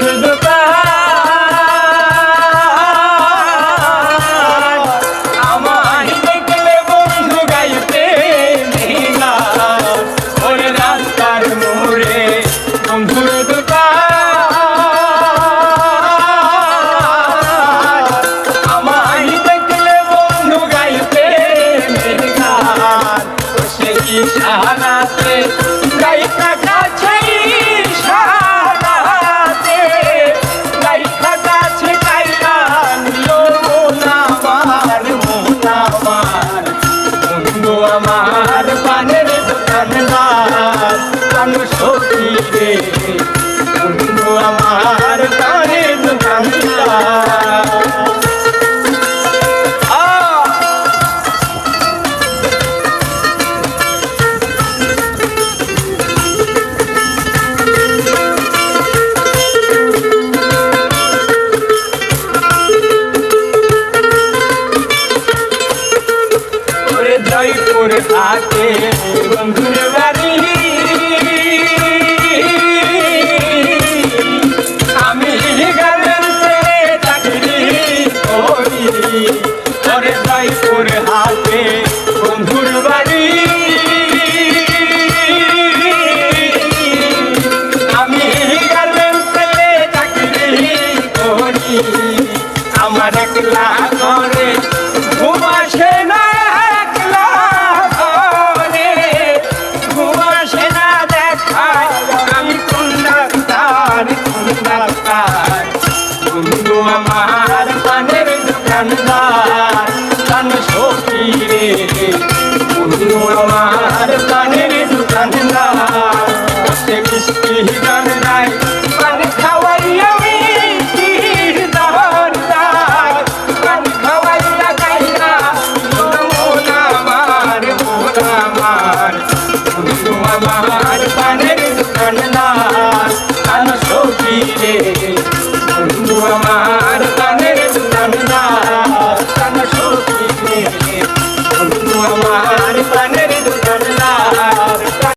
বন্ধুর দোকান আমায় দেখলে বন্ধু গাইতে মেলা ওরে রাস্তার মোড়ে বন্ধুর দোকান আমায় দেখলে বন্ধু গাইতে মেলা সে ইশারাতে গাইতা কাছে ইশারাতে গাইতা কাছে গাইলা নিও মন আমার বন্ধু আমার পানের দোকানদার প্রাণ সখী রে বন্ধু আমার পানের দোকানদার জয়পুর হাটে বন্ধুর বাড়ি আমি গার্মেন্টসে চাকরি করি ওরে জয়পুর হাটে বন্ধুর বাড়ি আমি গার্মেন্টসে চাকরি করি আমার একলা করে ঘুম আসে না বন্ধু আমার পানের দোকানদার প্রাণ সখী রে বন্ধু আমার পানের দোকানদার সে মিষ্টি গান গায় পান খাওয়াইয়া মিষ্টির দরদার পান খাওয়াইয়া গাইলা মন আমার বন্ধু আমার পানের দোকানদার প্রাণ সখী রে বন্ধু আমার পানের দোকানদার প্রাণ সখী রে বন্ধু আমার পানের